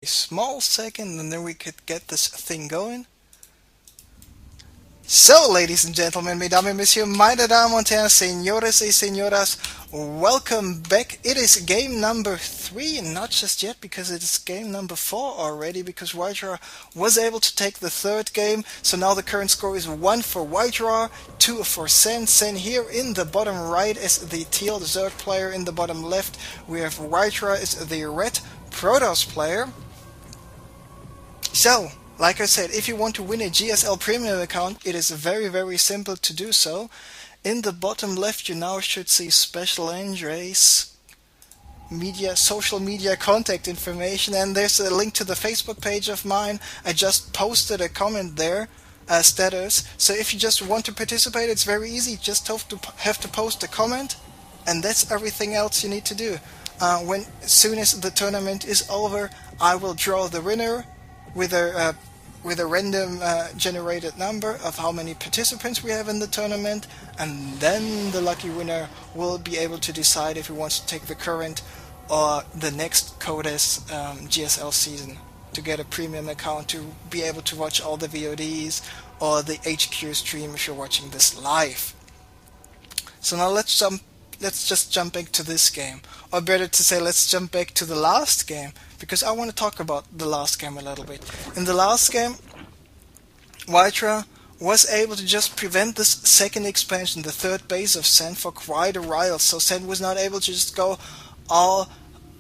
small second and then we could get this thing going. So, ladies and gentlemen, mesdames et messieurs, meine Damen und Herren, señores y señoras, welcome back. It is game number 3, not just yet, because it is game number 4 already, because WhiteRa was able to take the third game. So now the current score is 1 for WhiteRa, 2 for Sen. Sen here in the bottom right is the teal Zerg player. In the bottom left, we have WhiteRa is the red Protoss player. So, like I said, if you want to win a GSL Premium account, it is very simple to do so. In the bottom left you now should see Special Andre's social media contact information, and there's a link to the Facebook page of mine. I just posted a comment there, status. So if you just want to participate, it's very easy. You just have to post a comment, and that's everything else you need to do. As soon as the tournament is over, I will draw the winner with a random generated number of how many participants we have in the tournament, and then the lucky winner will be able to decide if he wants to take the current or the next Codes GSL season to get a premium account to be able to watch all the VODs or the HQ stream if you're watching this live. So now let's just jump back to this game, or better to say, let's jump back to the last game, because I want to talk about the last game a little bit. In the last game, WhiteRa was able to just prevent this second expansion, the third base of Sen, for quite a while. So Sen was not able to just go all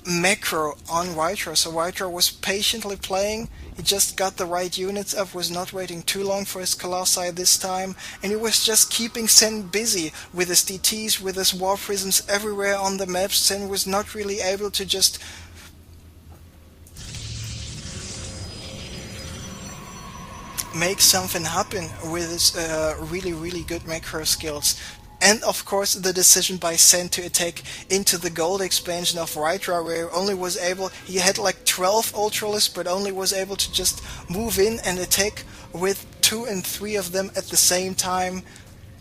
macro on WhiteRa. So WhiteRa was patiently playing. He just got the right units up, was not waiting too long for his Colossi this time, and he was just keeping Sen busy with his DTs, with his War Prisms everywhere on the map. Sen was not really able to just make something happen with his really good macro skills. And of course the decision by Sen to attack into the gold expansion of WhiteRa, where he had like 12 Ultralists, but only was able to just move in and attack with 2 and 3 of them at the same time.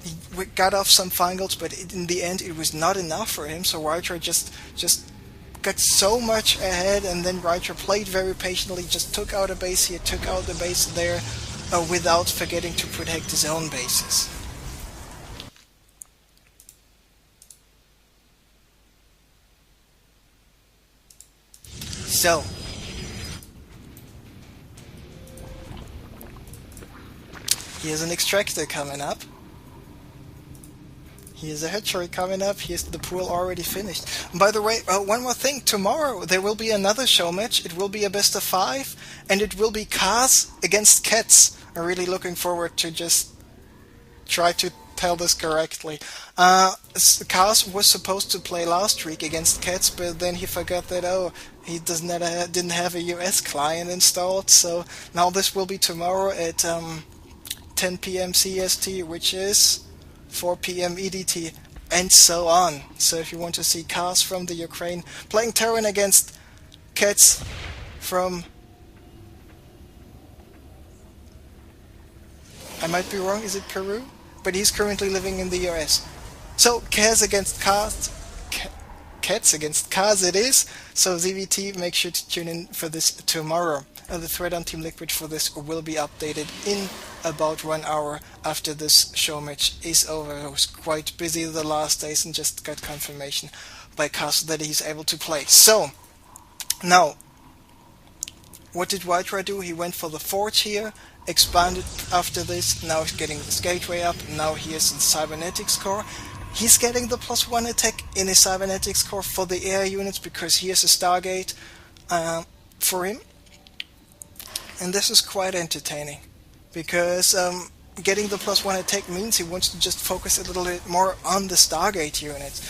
He got off some fangals, but in the end it was not enough for him, so WhiteRa just got so much ahead, and then WhiteRa played very patiently, just took out a base here, took out the base there, without forgetting to protect his own bases. So, here's an extractor coming up. Here's a hatchery coming up. Here's the pool already finished. And by the way, one more thing. Tomorrow there will be another show match. It will be a best of 5, and it will be Cars against Cats. I'm really looking forward to just try to tell this correctly. Cars was supposed to play last week against Cats, but then he forgot that he didn't have a US client installed. So now this will be tomorrow at 10 p.m. CST, which is 4 p.m. EDT, and so on. So if you want to see Cars from the Ukraine playing Terran against Cats from, I might be wrong, is it Peru? But he's currently living in the US. So Cats against Cars against Cars it is. So ZVT, make sure to tune in for this tomorrow. The thread on Team Liquid for this will be updated in about 1 hour after this show match is over. I was quite busy the last days and just got confirmation by Cars that he's able to play. So, now, what did WhiteRa do? He went for the Forge here, expanded after this, now he's getting this gateway up, now he has the Cybernetics core. He's getting the +1 attack in his Cybernetics core for the air units, because he has a Stargate for him. And this is quite entertaining, because getting the +1 attack means he wants to just focus a little bit more on the Stargate units.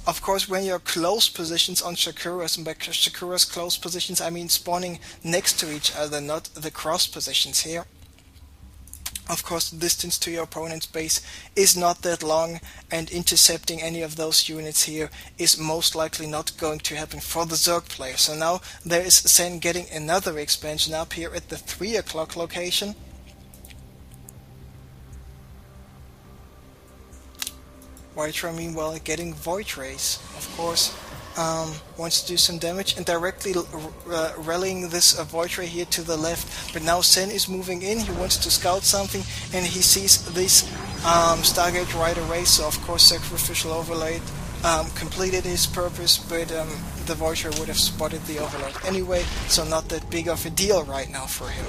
Of course, when you're close positions on Shakuras, and by Shakuras close positions I mean spawning next to each other, not the cross positions here. Of course, the distance to your opponent's base is not that long, and intercepting any of those units here is most likely not going to happen for the Zerg player. So now there is Sen getting another expansion up here at the 3 o'clock location. WhiteRa meanwhile getting Void Rays. Of course, wants to do some damage and directly rallying this WhiteRa here to the left. But now Sen is moving in, he wants to scout something, and he sees this Stargate right away, so of course Sacrificial Overload completed his purpose, but the WhiteRa would have spotted the Overload anyway, so not that big of a deal right now for him.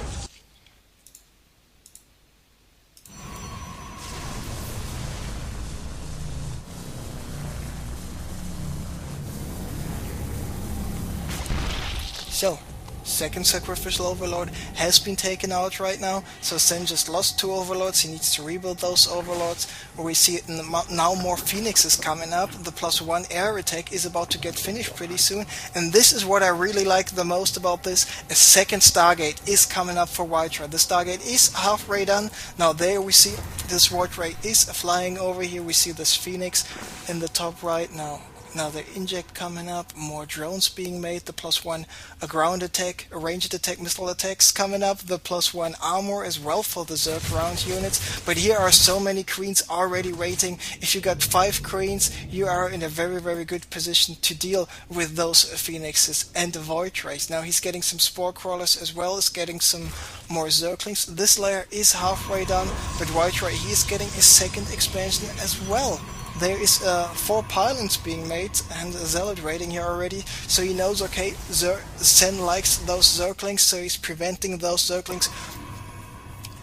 So, second Sacrificial Overlord has been taken out right now, so Sen just lost 2 Overlords, he needs to rebuild those Overlords. We see now more Phoenixes coming up, the +1 air attack is about to get finished pretty soon, and this is what I really like the most about this, a second Stargate is coming up for WhiteRa. The Stargate is halfway done, now there we see this WhiteRa is flying over here, we see this Phoenix in the top right now. Now the inject coming up, more drones being made, the +1 a ground attack, a ranged attack, missile attacks coming up, the +1 armor as well for the Zerg ground units. But here are so many Queens already waiting. If you got 5 Queens, you are in a very, very good position to deal with those Phoenixes and the WhiteRas. Now he's getting some Spore Crawlers as well as getting some more Zerglings. This layer is halfway done, but WhiteRa, he is getting a second expansion as well. There is 4 pylons being made and a Zealot raiding here already, so he knows, okay, Sen likes those Zerglings, so he's preventing those Zerglings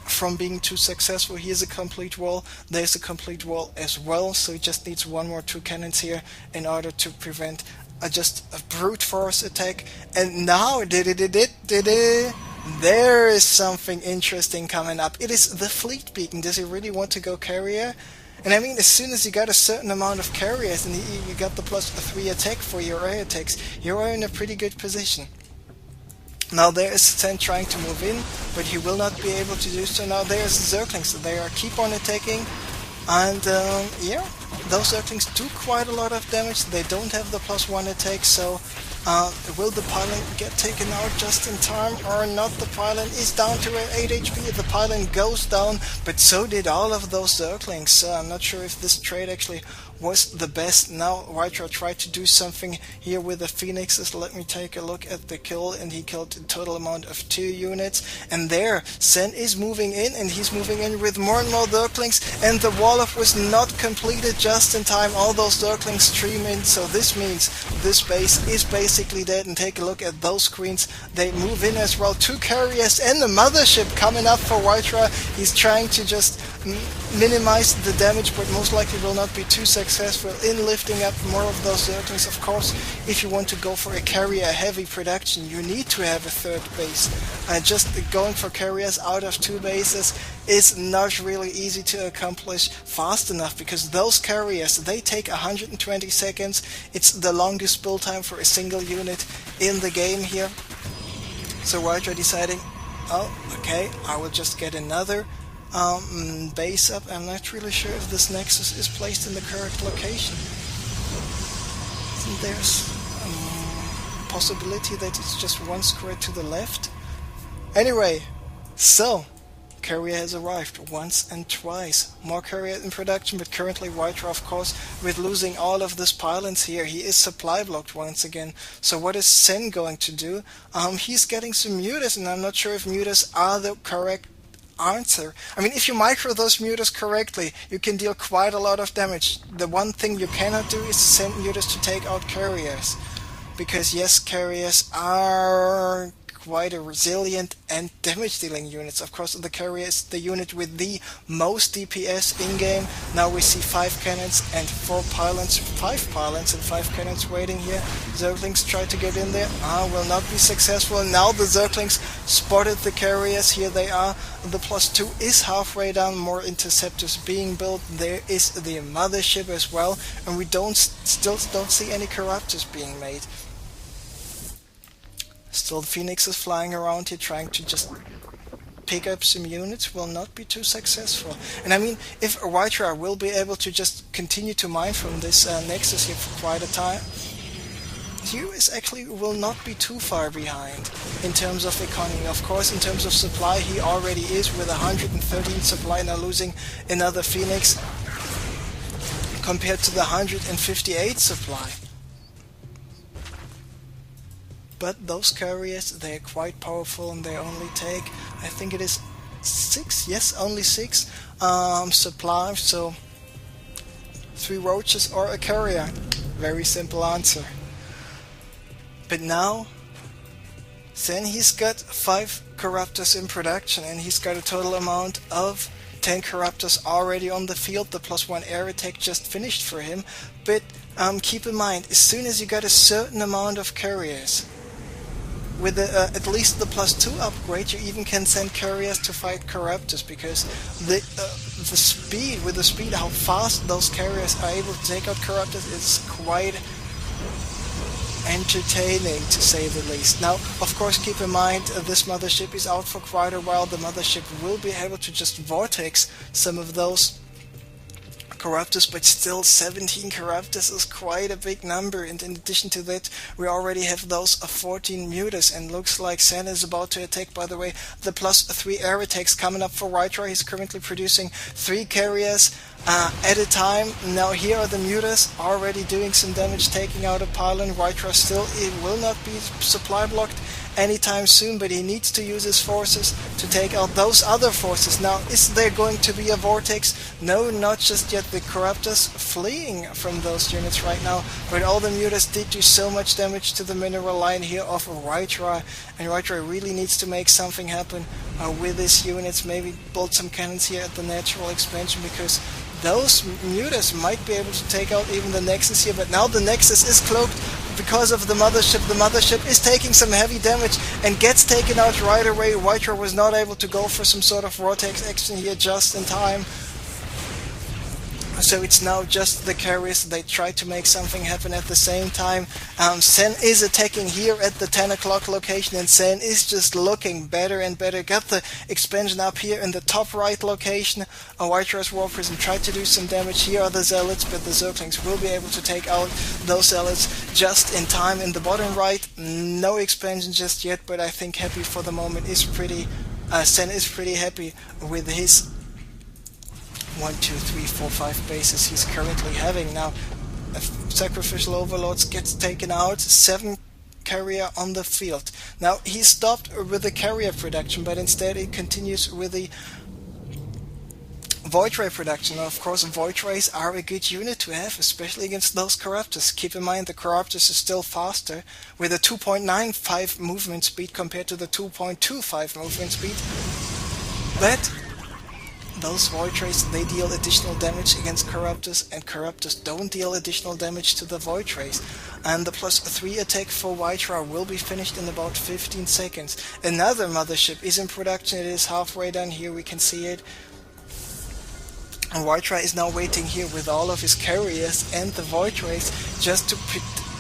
from being too successful. Here's a complete wall, there's a complete wall as well, so he just needs 1 more 2 cannons here in order to prevent just a brute force attack. And now, there is something interesting coming up. It is the fleet beacon. Does he really want to go carrier? And I mean, as soon as you got a certain amount of carriers and you got the +3 attack for your air attacks, you are in a pretty good position. Now there is Sen trying to move in, but he will not be able to do so. Now there's Zerglings, so they are keep on attacking, and yeah, those Zerglings do quite a lot of damage. They don't have the +1 attack, so will the pylon get taken out just in time or not? The pylon is down to 8 HP, the pylon goes down, but so did all of those Zerglings. I'm not sure if this trade actually was the best. Now WhiteRa tried to do something here with the Phoenixes. Let me take a look at the kill, and he killed a total amount of 2 units. And there, Sen is moving in, and he's moving in with more and more Zerglings, and the wall-off was not completed just in time. All those Zerglings stream in, so this means this base is basically dead. And take a look at those Queens, they move in as well. 2 carriers and the mothership coming up for WhiteRa. He's trying to just minimize the damage, but most likely will not be too successful in lifting up more of those Zerglings. Of course, if you want to go for a carrier heavy production, you need to have a 3rd base. Just going for carriers out of 2 bases is not really easy to accomplish fast enough, because those carriers, they take 120 seconds. It's the longest build time for a single unit in the game here. So WhiteRa deciding, oh, okay, I will just get another base up. I'm not really sure if this Nexus is placed in the correct location. There's a possibility that it's just 1 square to the left. Anyway, so carrier has arrived once and twice. More carrier in production, but currently WhiteRa, of course, with losing all of this pylons here, he is supply blocked once again. So what is Sen going to do? He's getting some mutas, and I'm not sure if mutas are the correct answer. I mean, if you micro those mutas correctly, you can deal quite a lot of damage. The one thing you cannot do is send mutas to take out carriers, because yes, carriers are quite a resilient and damage dealing units. Of course, the carrier is the unit with the most DPS in game. Now we see 5 cannons and 4 pylons, 5 pylons and 5 cannons waiting here. Zerglings try to get in there, will not be successful. Now the Zerglings spotted the carriers, here they are. The +2 is halfway down, more interceptors being built. There is the mothership as well, and we still don't see any corruptors being made. Still Phoenix is flying around here trying to just pick up some units, will not be too successful. And I mean, if WhiteRa will be able to just continue to mine from this Nexus here for quite a time, US actually will not be too far behind in terms of economy. Of course, in terms of supply, he already is with 113 supply, now losing another Phoenix compared to the 158 supply. but those carriers, they're quite powerful, and they only take, I think it is 6, yes, only 6 supply, so 3 roaches or a carrier. Very simple answer. But now Sen, he's got 5 corruptors in production, and he's got a total amount of 10 corruptors already on the field. The +1 air attack just finished for him. But keep in mind, as soon as you got a certain amount of carriers, with at least the +2 upgrade, you even can send carriers to fight corruptors, because the speed how fast those carriers are able to take out corruptors is quite entertaining, to say the least. Now, of course, keep in mind, this mothership is out for quite a while. The mothership will be able to just vortex some of those corruptors, but still 17 corruptors is quite a big number, and in addition to that, we already have those 14 mutas, and looks like Sen is about to attack. By the way, the +3 air attacks coming up for WhiteRa. He's currently producing 3 carriers at a time. Now here are the mutas already doing some damage, taking out a pylon. WhiteRa still, it will not be supply blocked anytime soon, but he needs to use his forces to take out those other forces. Now, is there going to be a vortex? No, not just yet. The corruptors fleeing from those units right now, but all the mutas did do so much damage to the mineral line here of WhiteRa, and WhiteRa really needs to make something happen with his units. Maybe build some cannons here at the natural expansion, because those mutas might be able to take out even the Nexus here, but now the Nexus is cloaked because of the mothership. The mothership is taking some heavy damage and gets taken out right away. WhiteRa was not able to go for some sort of vortex action here just in time. So it's now just the carriers. They try to make something happen at the same time. Sen is attacking here at the 10 o'clock location, and Sen is just looking better and better. Got the expansion up here in the top right location. WhiteRa's War Prison tried to do some damage. Here are the Zealots, but the Zerglings will be able to take out those Zealots just in time. In the bottom right, no expansion just yet, but I think happy for the moment is pretty... Sen is pretty happy with his 1, 2, 3, 4, 5 bases he's currently having. Now, Sacrificial Overlords gets taken out, 7 carrier on the field. Now, he stopped with the carrier production, but instead he continues with the WhiteRa production. Now, of course, WhiteRas are a good unit to have, especially against those Corruptors. Keep in mind, the Corruptors is still faster, with a 2.95 movement speed compared to the 2.25 movement speed. But those WhiteRas, they deal additional damage against Corruptors, and Corruptors don't deal additional damage to the WhiteRas. And the +3 attack for WhiteRa will be finished in about 15 seconds. Another mothership is in production. It is halfway done. Here we can see it. And WhiteRa is now waiting here with all of his carriers and the WhiteRas just to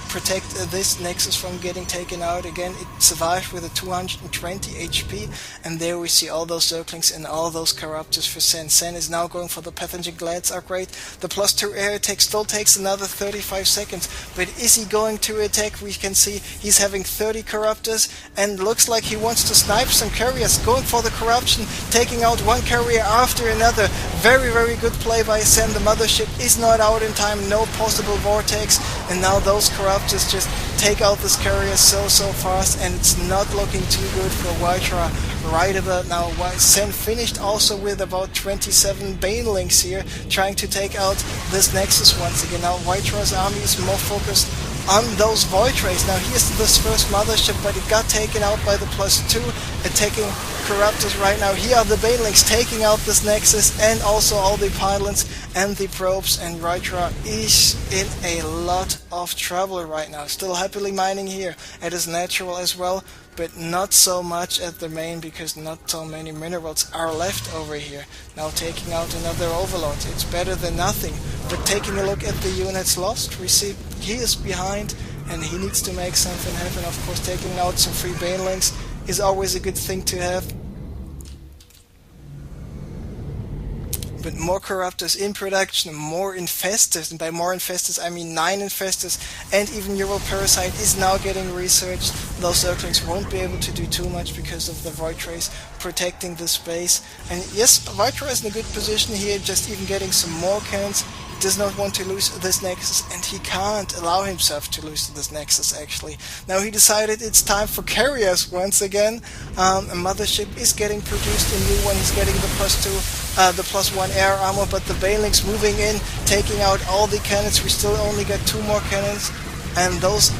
protect this Nexus from getting taken out. Again, it survived with a 220 HP, and there we see all those Zerglings and all those Corruptors for Sen. Sen is now going for the Pathogen Glance upgrade. The +2 air attack still takes another 35 seconds, but is he going to attack? We can see he's having 30 Corruptors, and looks like he wants to snipe some carriers, going for the corruption, taking out one carrier after another. Very, very good play by Sen. The mothership is not out in time, no possible vortex, and now those Corruptors just take out this carrier so fast, and it's not looking too good for WhiteRa right about now. Sen finished also with about 27 Banelings here, trying to take out this Nexus once again. Now WhiteRa's army is more focused on those WhiteRas. Now here's this first mothership, but it got taken out by the +2 attacking Corruptors right now. Here are the Banelings taking out this Nexus, and also all the pylons and the probes, and WhiteRa is in a lot of trouble right now. Still happily mining here at his natural as well, but not so much at the main, because not so many minerals are left over here. Now taking out another Overlord, it's better than nothing, but taking a look at the units lost, we see he is behind, and he needs to make something happen. Of course, taking out some free Banelings is always a good thing to have. But more Corruptors in production, more Infestors, and by more Infestors I mean 9 Infestors, and even Europarasite is now getting researched. Those Zerglings won't be able to do too much because of the WhiteRas protecting the space. And yes, WhiteRa is in a good position here, just even getting some more cannons does not want to lose this Nexus, and he can't allow himself to lose this Nexus actually. Now he decided it's time for carriers once again. A Mothership is getting produced, a new one. He's getting the +1 air armor, but the Banelings moving in, taking out all the cannons. We still only got 2 more cannons, and those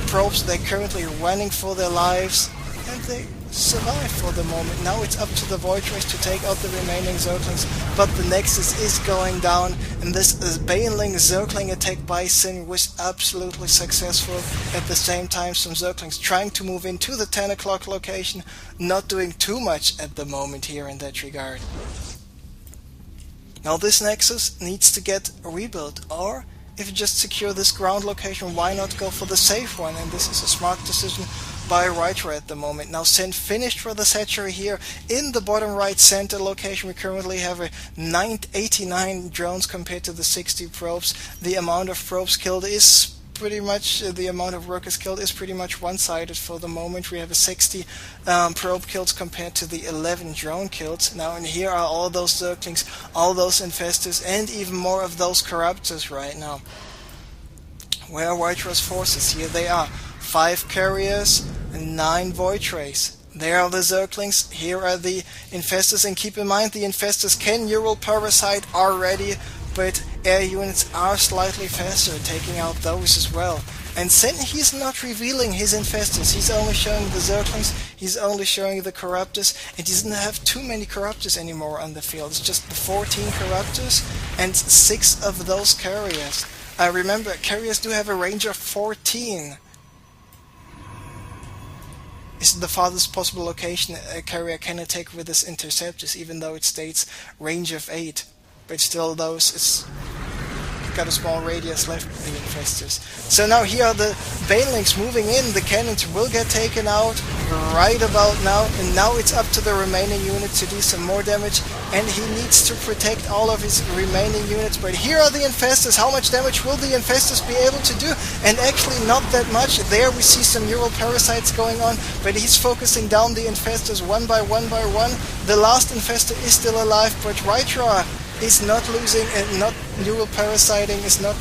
probes, they're currently running for their lives, and they survive for the moment. Now it's up to the WhiteRa to take out the remaining Zerglings, but the Nexus is going down, and this Baneling Zergling attack by Sen was absolutely successful. At the same time, some Zerglings trying to move into the 10 o'clock location, not doing too much at the moment here in that regard. Now this Nexus needs to get rebuilt, or if you just secure this ground location, why not go for the safe one? And this is a smart decision by WhiteRa at the moment. Now Sen finished for the hatchery here in the bottom right center location. We currently have a 89 drones compared to the 60 probes. The amount of probes killed is pretty much, the amount of workers killed is pretty much one-sided for the moment. We have a 60 probe kills compared to the 11 drone kills. Now, and here are all those Zerglings, all those Infestors, and even more of those Corruptors right now. Where are WhiteRa's forces? Here they are. 5 carriers and 9 WhiteRas. There are the Zerglings, here are the Infestors, and keep in mind the Infestors can neural parasite already, but air units are slightly faster, taking out those as well. And Sen, he's not revealing his Infestors, he's only showing the Zerglings, he's only showing the Corruptors, and he doesn't have too many Corruptors anymore on the field. It's just the 14 Corruptors and 6 of those carriers. Remember, carriers do have a range of 14. Is the farthest possible location a carrier can attack with his interceptors, even though it states range of 8. But still, those, it's got a small radius left, the Infestors. So now here are the Banelings moving in. The cannons will get taken out right about now, and now it's up to the remaining units to do some more damage, and he needs to protect all of his remaining units. But here are the Infestors. How much damage will the Infestors be able to do? And actually not that much. There we see some neural parasites going on, but he's focusing down the Infestors one by one by one. The last Infestor is still alive, but WhiteRa is not losing, and not neural parasiting, is not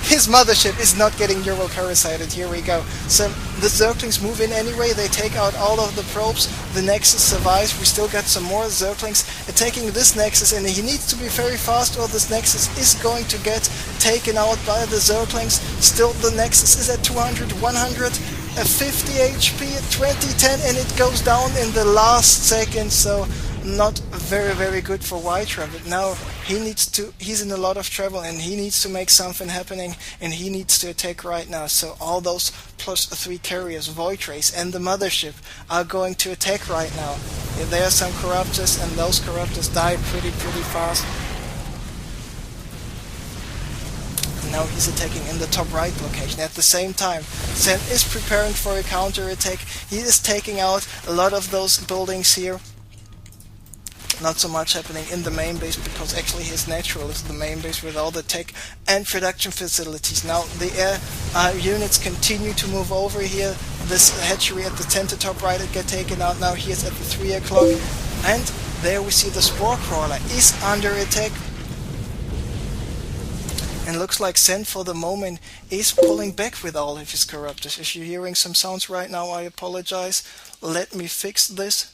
his Mothership is not getting neural parasited. Here we go. So the Zerglings move in anyway, they take out all of the probes, the Nexus survives. We still got some more Zerglings attacking this Nexus, and he needs to be very fast or this Nexus is going to get taken out by the Zerglings. Still the Nexus is at 200, 150 HP at 2010, and it goes down in the last second, so not very good for WhiteRa. But now he's in a lot of trouble, and he needs to make something happening, and he needs to attack right now. So all those +3 carriers, WhiteRas, and the Mothership are going to attack right now. There are some Corruptors, and those Corruptors die pretty fast. Now he's attacking in the top right location. At the same time, Sen is preparing for a counter-attack. He is taking out a lot of those buildings here. Not so much happening in the main base, because actually his natural is the main base with all the tech and production facilities. Now the air units continue to move over here. This hatchery at the center top right get taken out. Now he is at the 3 o'clock, and there we see the Spore Crawler is under attack. And looks like Sen for the moment is pulling back with all of his Corruptors. If you're hearing some sounds right now, I apologize. Let me fix this.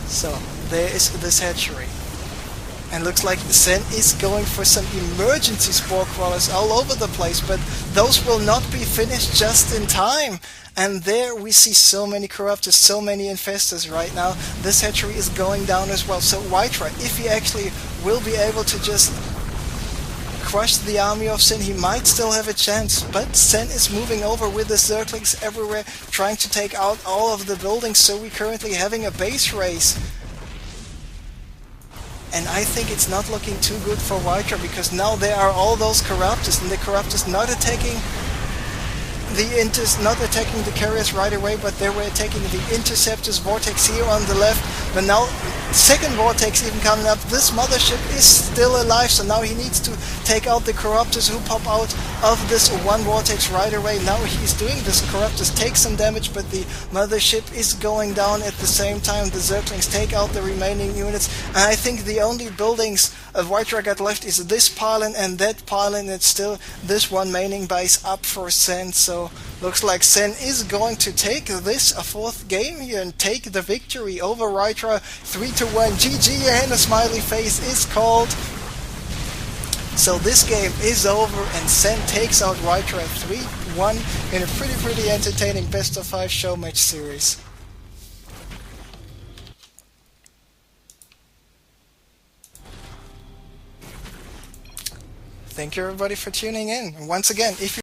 So, there is this hatchery. And looks like Sen is going for some emergency Spore Crawlers all over the place, but those will not be finished just in time. And there we see so many Corruptors, so many Infestors right now. This hatchery is going down as well. So WhiteRa, if he actually will be able to just crush the army of Sen, he might still have a chance. But Sen is moving over with the Zerglings everywhere, trying to take out all of the buildings, so we're currently having a base race. And I think it's not looking too good for WhiteRa, because now there are all those Corruptors, and the Corruptors not attacking the carriers right away, but they were attacking the Interceptors, Vortex here on the left. But now second vortex even coming up. This mothership is still alive, so now he needs to take out the Corruptors who pop out of this one vortex right away. Now he's doing this. Corruptors take some damage, but the mothership is going down at the same time. The Zerglings take out the remaining units, and I think the only buildings of WhiteRa got left is this pylon and that pylon. It's still this one maining base up for Sen, so looks like Sen is going to take this a fourth game here and take the victory over WhiteRa 3-1. GG, and a smiley face is called. So this game is over and Sen takes out WhiteRa 3-1 in a pretty entertaining best of 5 show match series. Thank you everybody for tuning in. Once again, if you